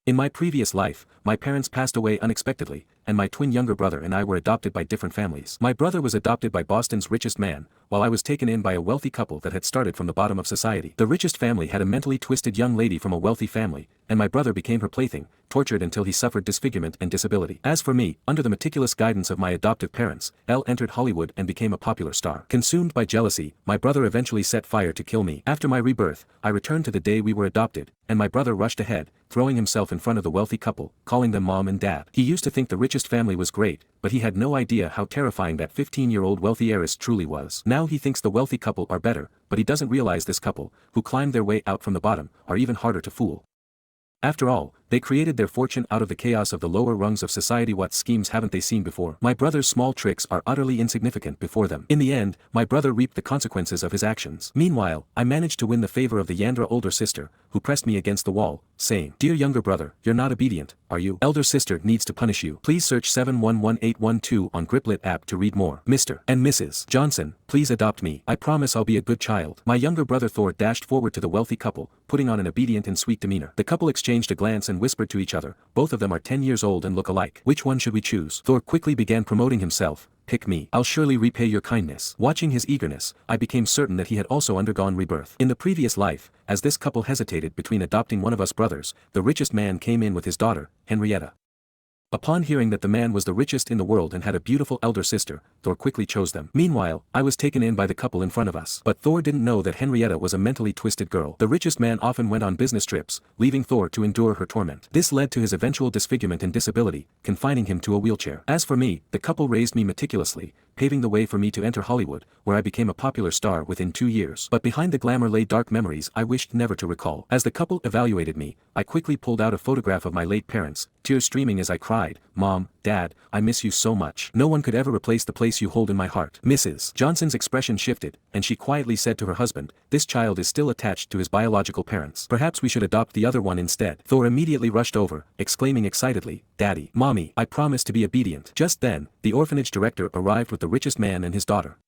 In my previous life, my parents passed away unexpectedly, and my twin younger brother and I were adopted by different families. My brother was adopted by Boston's richest man, while I was taken in by a wealthy couple that had started from the bottom of society. The richest family had a mentally twisted young lady from a wealthy family, and my brother became her plaything, tortured until he suffered disfigurement and disability. As for me, under the meticulous guidance of my adoptive parents, Elle entered Hollywood and became a popular star. Consumed by jealousy, my brother eventually set fire to kill me. After my rebirth, I returned to the day we were adopted, and my brother rushed ahead, throwing himself in front of the wealthy couple, calling them mom and dad. He used to think the richest family was great, but he had no idea how terrifying that 15-year-old wealthy heiress truly was. Now he thinks the wealthy couple are better, but he doesn't realize this couple, who climbed their way out from the bottom, are even harder to fool. After all, they created their fortune out of the chaos of the lower rungs of society. What schemes haven't they seen before? My brother's small tricks are utterly insignificant before them. In the end, my brother reaped the consequences of his actions. Meanwhile, I managed to win the favor of the Yandra older sister, who pressed me against the wall, saying, "Dear younger brother, you're not obedient, are you? Elder sister needs to punish you. Please search 711812 on Griplit App to read more. Mr. and Mrs. Johnson, please adopt me. I promise I'll be a good child." My younger brother Thor dashed forward to the wealthy couple, putting on an obedient and sweet demeanor. The couple exchanged a glance and whispered to each other, "Both of them are 10 years old and look alike. Which one should we choose?" Thor quickly began promoting himself. "Pick me. I'll surely repay your kindness." Watching his eagerness, I became certain that he had also undergone rebirth. In the previous life, as this couple hesitated between adopting one of us brothers, the richest man came in with his daughter, Henrietta. Upon hearing that the man was the richest in the world and had a beautiful elder sister, Thor quickly chose them. Meanwhile, I was taken in by the couple in front of us. But Thor didn't know that Henrietta was a mentally twisted girl. The richest man often went on business trips, leaving Thor to endure her torment. This led to his eventual disfigurement and disability, confining him to a wheelchair. As for me, the couple raised me meticulously, paving the way for me to enter Hollywood, where I became a popular star within 2 years. But behind the glamour lay dark memories I wished never to recall. As the couple evaluated me, I quickly pulled out a photograph of my late parents, tears streaming as I cried, "Mom, Dad, I miss you so much. No one could ever replace the place you hold in my heart." Mrs. Johnson's expression shifted, and she quietly said to her husband, "This child is still attached to his biological parents. Perhaps we should adopt the other one instead." Thor immediately rushed over, exclaiming excitedly, "Daddy, Mommy, I promise to be obedient." Just then, the orphanage director arrived with the richest man and his daughter.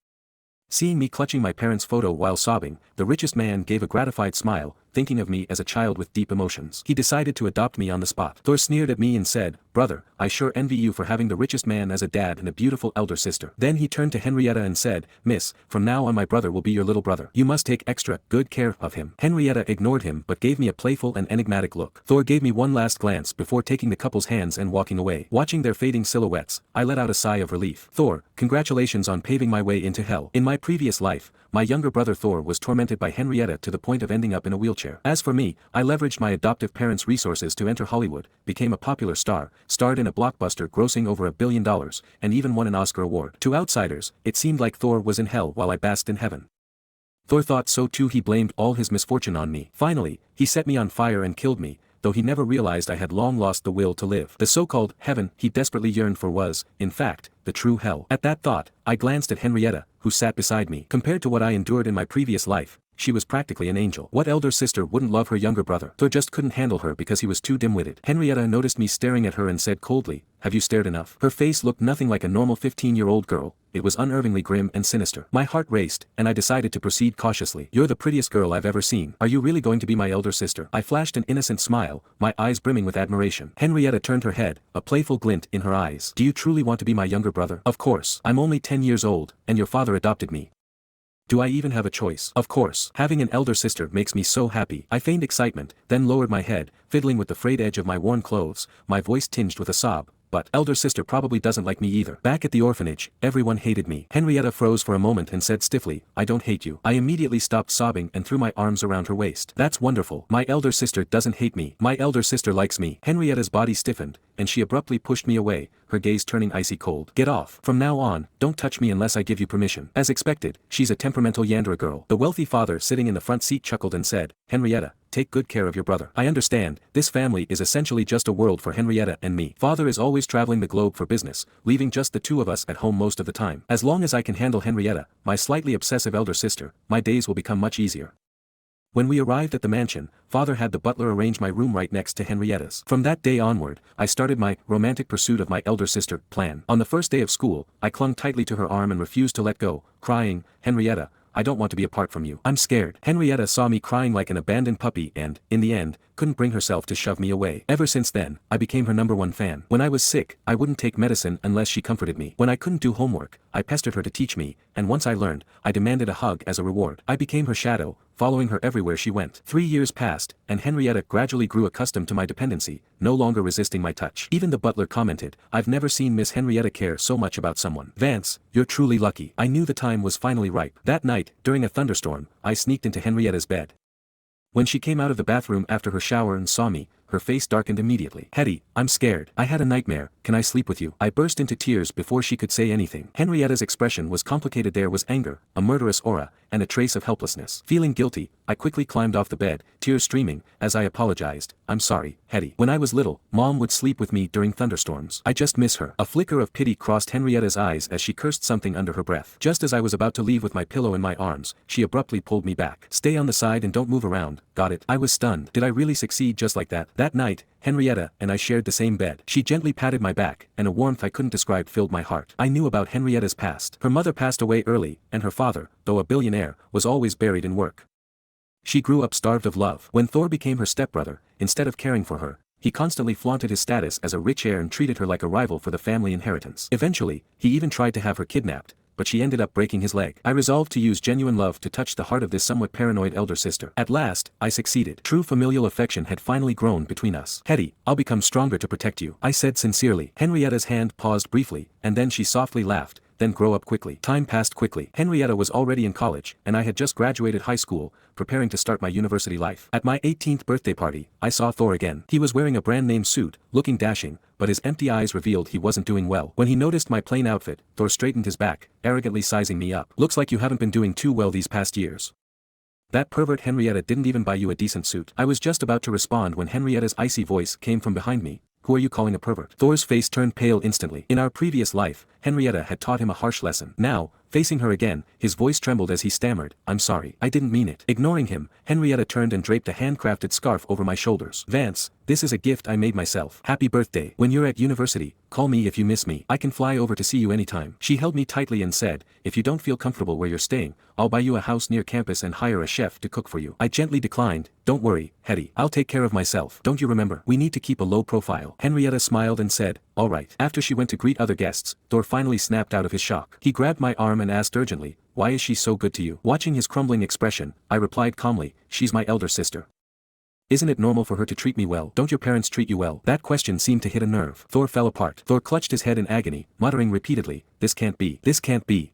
Seeing me clutching my parents' photo while sobbing, the richest man gave a gratified smile, thinking of me as a child with deep emotions. He decided to adopt me on the spot. Thor sneered at me and said, "Brother, I sure envy you for having the richest man as a dad and a beautiful elder sister." Then he turned to Henrietta and said, "Miss, from now on my brother will be your little brother. You must take extra good care of him." Henrietta ignored him but gave me a playful and enigmatic look. Thor gave me one last glance before taking the couple's hands and walking away. Watching their fading silhouettes, I let out a sigh of relief. "Thor, congratulations on paving my way into hell." In my previous life, my younger brother Thor was tormented by Henrietta to the point of ending up in a wheelchair. As for me, I leveraged my adoptive parents' resources to enter Hollywood, became a popular star, starred in a blockbuster grossing over $1 billion, and even won an Oscar award. To outsiders, it seemed like Thor was in hell while I basked in heaven. Thor thought so too. He blamed all his misfortune on me. Finally, he set me on fire and killed me, though he never realized I had long lost the will to live. The so-called heaven he desperately yearned for was, in fact, the true hell. At that thought, I glanced at Henrietta, who sat beside me. Compared to what I endured in my previous life, she was practically an angel. What elder sister wouldn't love her younger brother? Thor just couldn't handle her because he was too dim-witted. Henrietta noticed me staring at her and said coldly, "Have you stared enough?" Her face looked nothing like a normal 15-year-old girl. It was unnervingly grim and sinister. My heart raced, and I decided to proceed cautiously. "You're the prettiest girl I've ever seen. Are you really going to be my elder sister?" I flashed an innocent smile, my eyes brimming with admiration. Henrietta turned her head, a playful glint in her eyes. "Do you truly want to be my younger brother?" "Of course. I'm only 10 years old, and your father adopted me. Do I even have a choice?" "Of course. Having an elder sister makes me so happy." I feigned excitement, then lowered my head, fiddling with the frayed edge of my worn clothes, my voice tinged with a sob. "But elder sister probably doesn't like me either." Back at the orphanage, everyone hated me. Henrietta froze for a moment and said stiffly, "I don't hate you." I immediately stopped sobbing and threw my arms around her waist. "That's wonderful. My elder sister doesn't hate me. My elder sister likes me." Henrietta's body stiffened, and she abruptly pushed me away, her gaze turning icy cold. "Get off. From now on, don't touch me unless I give you permission." As expected, she's a temperamental Yandra girl. The wealthy father sitting in the front seat chuckled and said, "Henrietta, take good care of your brother. I understand, this family is essentially just a world for Henrietta and me. Father is always traveling the globe for business, leaving just the two of us at home most of the time. As long as I can handle Henrietta, my slightly obsessive elder sister, my days will become much easier." When we arrived at the mansion, Father had the butler arrange my room right next to Henrietta's. From that day onward, I started my romantic pursuit of my elder sister plan. On the first day of school, I clung tightly to her arm and refused to let go, crying, "Henrietta, I don't want to be apart from you. I'm scared." Henrietta saw me crying like an abandoned puppy and, in the end, couldn't bring herself to shove me away. Ever since then, I became her #1 fan. When I was sick, I wouldn't take medicine unless she comforted me. When I couldn't do homework, I pestered her to teach me, and once I learned, I demanded a hug as a reward. I became her shadow, following her everywhere she went. 3 years passed, and Henrietta gradually grew accustomed to my dependency, no longer resisting my touch. Even the butler commented, "I've never seen Miss Henrietta care so much about someone." "Vance, you're truly lucky." I knew the time was finally ripe. That night, during a thunderstorm, I sneaked into Henrietta's bed. When she came out of the bathroom after her shower and saw me, her face darkened immediately. "Hetty, I'm scared. I had a nightmare. Can I sleep with you?" I burst into tears before she could say anything. Henrietta's expression was complicated. There was anger, a murderous aura, and a trace of helplessness. Feeling guilty, I quickly climbed off the bed, tears streaming, as I apologized. "I'm sorry, Hetty. When I was little, Mom would sleep with me during thunderstorms. I just miss her." A flicker of pity crossed Henrietta's eyes as she cursed something under her breath. Just as I was about to leave with my pillow in my arms, she abruptly pulled me back. "Stay on the side and don't move around, got it?" I was stunned. Did I really succeed just like that? That night, Henrietta and I shared the same bed. She gently patted my back, and a warmth I couldn't describe filled my heart. I knew about Henrietta's past. Her mother passed away early, and her father, though a billionaire, was always buried in work. She grew up starved of love. When Thor became her stepbrother, instead of caring for her, he constantly flaunted his status as a rich heir and treated her like a rival for the family inheritance. Eventually, he even tried to have her kidnapped, but she ended up breaking his leg. I resolved to use genuine love to touch the heart of this somewhat paranoid elder sister. At last, I succeeded. True familial affection had finally grown between us. "Hetty, I'll become stronger to protect you," I said sincerely. Henrietta's hand paused briefly, and then she softly laughed. "Then grow up quickly." Time passed quickly. Henrietta was already in college, and I had just graduated high school, preparing to start my university life. At my 18th birthday party, I saw Thor again. He was wearing a brand-name suit, looking dashing, but his empty eyes revealed he wasn't doing well. When he noticed my plain outfit, Thor straightened his back, arrogantly sizing me up. "Looks like you haven't been doing too well these past years. That pervert Henrietta didn't even buy you a decent suit." I was just about to respond when Henrietta's icy voice came from behind me. "Who are you calling a pervert?" Thor's face turned pale instantly. In our previous life, Henrietta had taught him a harsh lesson. Now, facing her again, his voice trembled as he stammered, "I'm sorry. I didn't mean it." Ignoring him, Henrietta turned and draped a handcrafted scarf over my shoulders. "Vance, this is a gift I made myself. Happy birthday. When you're at university, call me if you miss me. I can fly over to see you anytime." She held me tightly and said, "If you don't feel comfortable where you're staying, I'll buy you a house near campus and hire a chef to cook for you." I gently declined. "Don't worry, Hetty. I'll take care of myself. Don't you remember? We need to keep a low profile." Henrietta smiled and said, "All right." After she went to greet other guests, Thor finally snapped out of his shock. He grabbed my arm and asked urgently, "Why is she so good to you?" Watching his crumbling expression, I replied calmly, "She's my elder sister. Isn't it normal for her to treat me well? Don't your parents treat you well?" That question seemed to hit a nerve. Thor fell apart. Thor clutched his head in agony, muttering repeatedly, "This can't be. This can't be."